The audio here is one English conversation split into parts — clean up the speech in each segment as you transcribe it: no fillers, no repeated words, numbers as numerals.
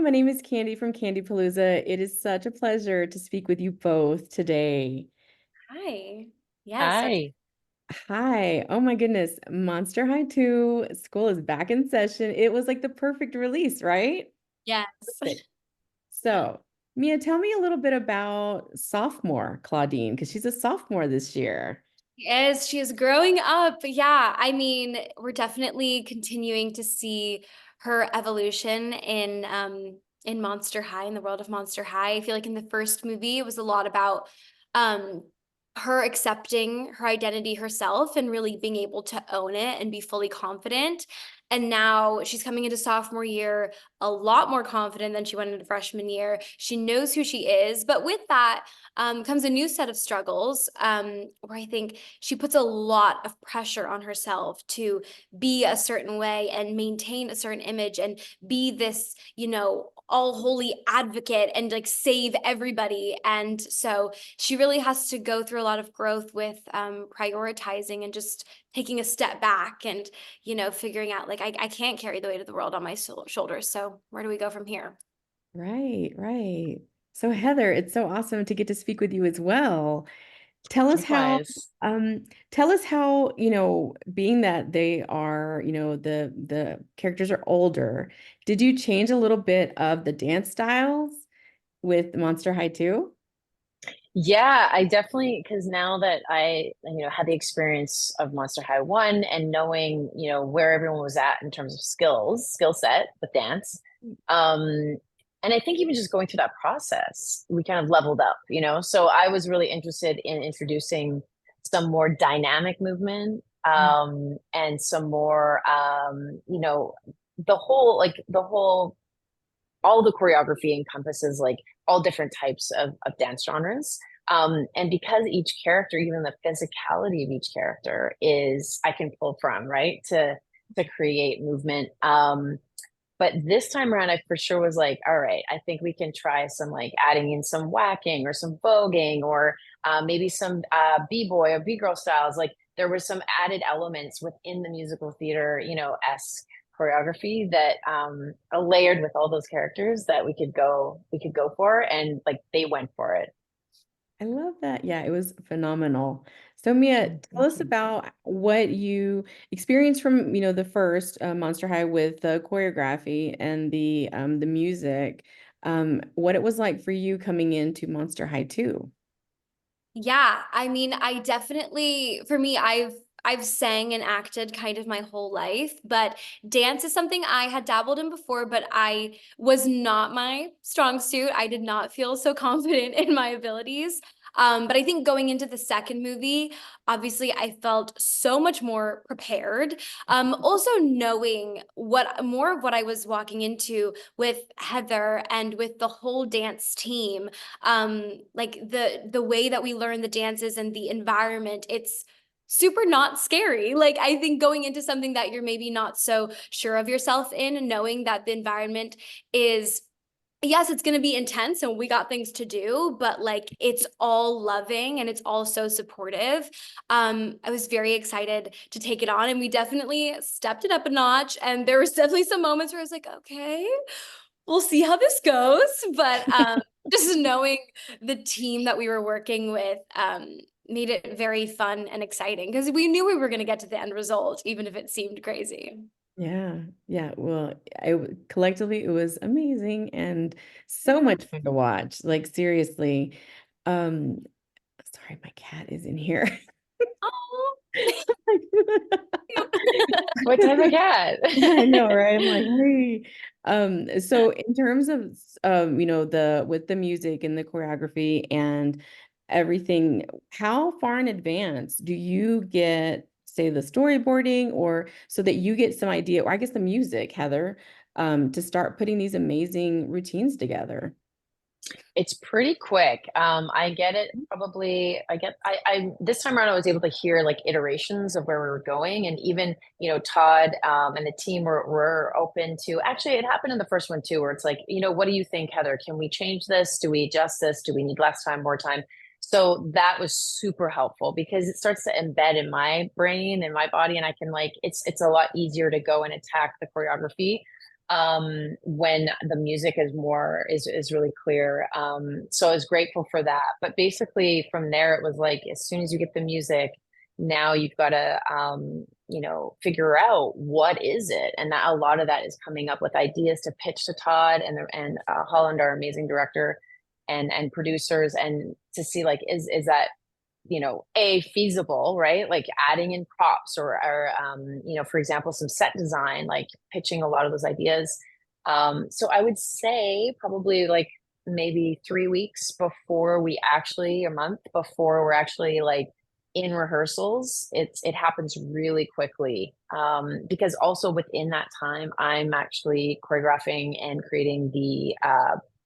My name is Candy from Candy Palooza. It is such a pleasure to speak with you both today. Hi. Yes. Hi. Hi. Oh my goodness. Monster High 2 school is back in session. It was like the perfect release, right? Yes. Perfect. So, Mia, tell me a little bit about sophomore Claudine, because she's a sophomore this year. She is growing up. Yeah, I mean, we're definitely continuing to see her evolution in Monster High, in the world of Monster High. I feel like in the first movie, it was a lot about um her accepting her identity herself and really being able to own it and be fully confident. And now she's coming into sophomore year a lot more confident than she went into freshman year. She knows who she is, but with that comes a new set of struggles where I think she puts a lot of pressure on herself to be a certain way and maintain a certain image and be this, all holy advocate and like save everybody. And so she really has to go through a lot of growth with prioritizing and just taking a step back and, figuring out like, I can't carry the weight of the world on my shoulders. So where do we go from here? Right, right. So, Heather, it's so awesome to get to speak with you as well. Tell us how, Likewise. tell us how, being that they are, the characters are older, did you change a little bit of the dance styles with Monster High 2? Yeah, I definitely, because now that had the experience of Monster High 1 and knowing, where everyone was at in terms of skill set with dance. Um, and I think even just going through that process, we kind of leveled up, So I was really interested in introducing some more dynamic movement, and some more, the whole all the choreography encompasses like all different types of dance genres. And because each character, even the physicality of each character is I can pull from, right? To create movement. But this time around, I for sure was like, all right, I think we can try some like adding in some whacking or some voguing or maybe some b-boy or b-girl styles. Like there were some added elements within the musical theater, esque choreography that are layered with all those characters that we could go for, and like they went for it. I love that. Yeah, it was phenomenal. So Mia, tell Thank us you. about what you experienced from, the first Monster High with the choreography and the music. What it was like for you coming into Monster High 2. Yeah, I mean, I definitely, for me, I've sang and acted kind of my whole life, but dance is something I had dabbled in before, but I was not my strong suit. I did not feel so confident in my abilities. But I think going into the second movie, obviously I felt so much more prepared. Also knowing what more of what I was walking into with Heather and with the whole dance team, like the way that we learn the dances and the environment, it's super not scary. Like I think going into something that you're maybe not so sure of yourself in, and knowing that the environment is, yes, it's going to be intense and we got things to do, but like it's all loving and it's all so supportive. I was very excited to take it on, and we definitely stepped it up a notch, and there was definitely some moments where I was like, okay, we'll see how this goes. But just knowing the team that we were working with made it very fun and exciting because we knew we were going to get to the end result, even if it seemed crazy. Yeah, yeah. Well, collectively it was amazing and so Yeah. much fun to watch. Like seriously. Um, Sorry, my cat is in here. Oh. What type of cat? Yeah, I know, right? I'm like, hey. So in terms of the with the music and the choreography and everything, how far in advance do you get, say, the storyboarding or so that you get some idea, or I guess the music, Heather, to start putting these amazing routines together? It's pretty quick. I get it probably, I this time around I was able to hear like iterations of where we were going. And even, Todd, and the team were open to, actually it happened in the first one too, where it's like, what do you think, Heather? Can we change this? Do we adjust this? Do we need less time, more time? So that was super helpful because it starts to embed in my brain and my body. And I can like, it's a lot easier to go and attack the choreography. when the music is more is really clear. So I was grateful for that. But basically from there it was like as soon as you get the music, now you've got to figure out what is it, and that a lot of that is coming up with ideas to pitch to Todd and Holland, our amazing director, and producers, and to see like is that a feasible, right? Like adding in props or for example, some set design, like pitching a lot of those ideas. So I would say probably like maybe 3 weeks before we actually, a month before we're actually like in rehearsals, it happens really quickly. Because also within that time, I'm actually choreographing and creating the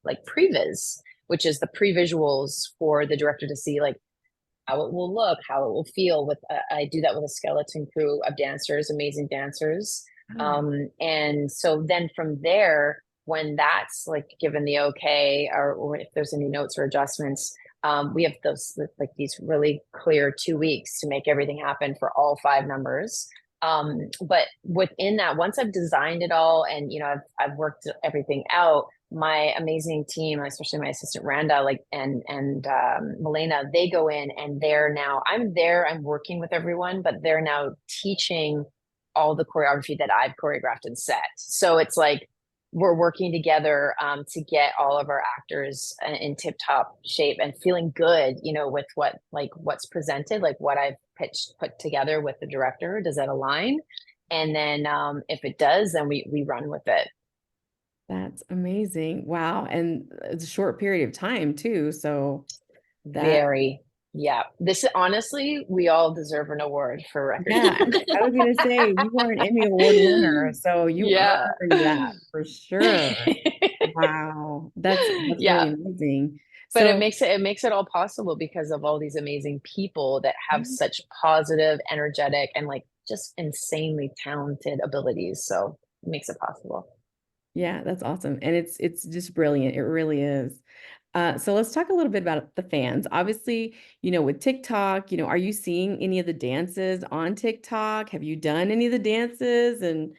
like previs, which is the pre-visuals for the director to see like how it will look, how it will feel. With I do that with a skeleton crew of dancers, amazing dancers. Oh, And so then from there, when that's like given the okay, or if there's any notes or adjustments, we have those like these really clear 2 weeks to make everything happen for all 5 numbers. But within that, once I've designed it all and I've worked everything out, my amazing team, especially my assistant Randa, like and Milena, they go in and I'm there, I'm working with everyone, but they're now teaching all the choreography that I've choreographed and set. So it's like we're working together to get all of our actors in tip top shape and feeling good, with what's presented, like what I've put together with the director. Does that align? And then if it does, then we run with it. that's amazing. Wow. And it's a short period of time too. So that, Very, yeah. This honestly, we all deserve an award for record. yeah, I was gonna say you are an Emmy Award winner, so you Yeah. earned that for sure. Wow. That's really Yeah. amazing. But So it makes it all possible because of all these amazing people that have such positive, energetic, and like just insanely talented abilities. So it makes it possible. yeah, that's awesome. And it's just brilliant. It really is. So let's talk a little bit about the fans. Obviously, with TikTok, are you seeing any of the dances on TikTok? Have you done any of the dances? And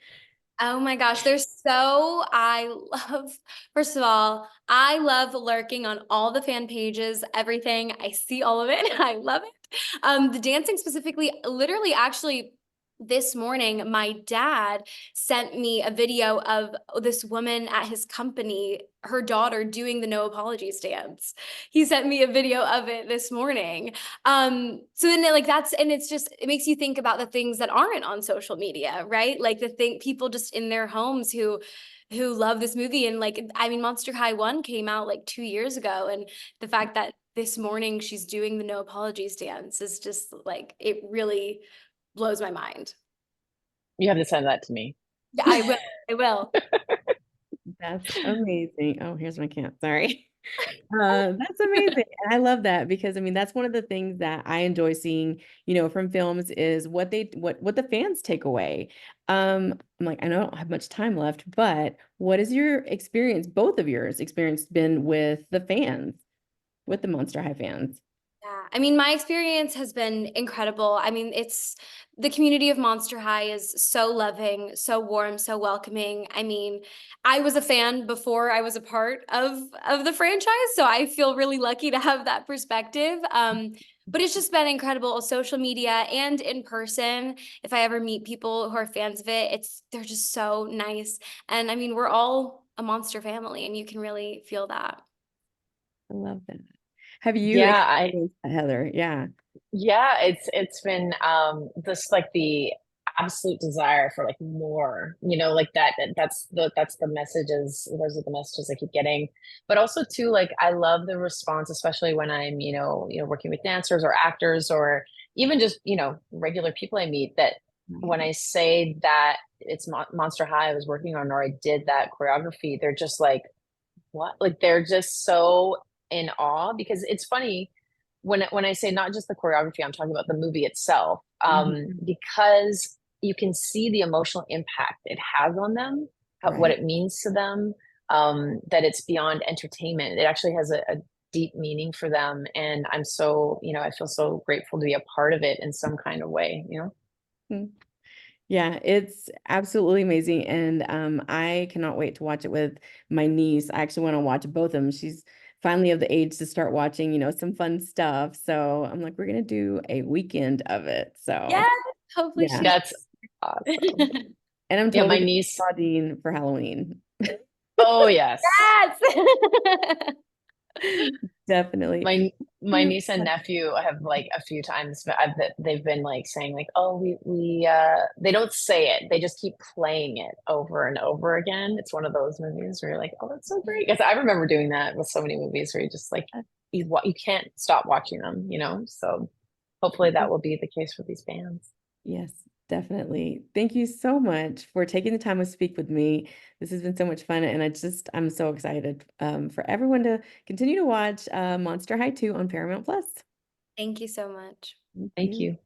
Oh my gosh, I love, first of all, I love lurking on all the fan pages, everything. I see all of it. I love it. The dancing specifically, literally, actually, this morning, my dad sent me a video of this woman at his company, her daughter doing the no apologies dance. He sent me a video of it this morning. So then like it makes you think about the things that aren't on social media, right? Like the thing people just in their homes who love this movie. And like, I mean, Monster High 1 came out like 2 years ago. And the fact that this morning she's doing the no apologies dance is just like, it really blows my mind. You have to send that to me. Yeah, I will. I will. that's amazing. Oh, here's my can. Sorry. That's amazing. And I love that because I mean that's one of the things that I enjoy seeing, from films is what the fans take away. I'm like, I know I don't have much time left, but what is your experience, both of yours experience been with the fans, with the Monster High fans? Yeah, I mean, my experience has been incredible. I mean, it's the community of Monster High is so loving, so warm, so welcoming. I mean, I was a fan before I was a part of the franchise, so I feel really lucky to have that perspective. But it's just been incredible, social media and in person. If I ever meet people who are fans of it, they're just so nice. And I mean, we're all a monster family, and you can really feel that. I love that. Have you Yeah, I experienced that, Heather? Yeah. Yeah, it's been this like the absolute desire for like more, like that's the messages, those are the messages I keep getting. But also too, like I love the response, especially when I'm, working with dancers or actors or even just, regular people I meet, that when I say that it's Monster High I was working on or I did that choreography, they're just like, what? Like they're just so in awe because it's funny when I say not just the choreography, I'm talking about the movie itself. Mhm. Because you can see the emotional impact it has on them, what Right. it means to them, that it's beyond entertainment. It actually has a deep meaning for them. And I'm so, I feel so grateful to be a part of it in some kind of way, Yeah, it's absolutely amazing. And I cannot wait to watch it with my niece. I actually want to watch both of them. She's finally of the age to start watching, some fun stuff. So I'm like, we're gonna do a weekend of it. So Yes, hopefully yeah. she That's awesome. And I'm Yeah, totally my gonna niece. be Claudine for Halloween. Oh yes. Yes. Definitely. My niece and nephew have like a few times, but they've been like saying like, oh, we they don't say it, they just keep playing it over and over again. It's one of those movies where you're like, oh, that's so great. Because I remember doing that with so many movies where you just like you can't stop watching them, you know. So hopefully that will be the case for these bands. Yes, definitely. Thank you so much for taking the time to speak with me. This has been so much fun, and I'm so excited for everyone to continue to watch Monster High 2 on Paramount Plus. Thank you so much. Thank Thank you. you.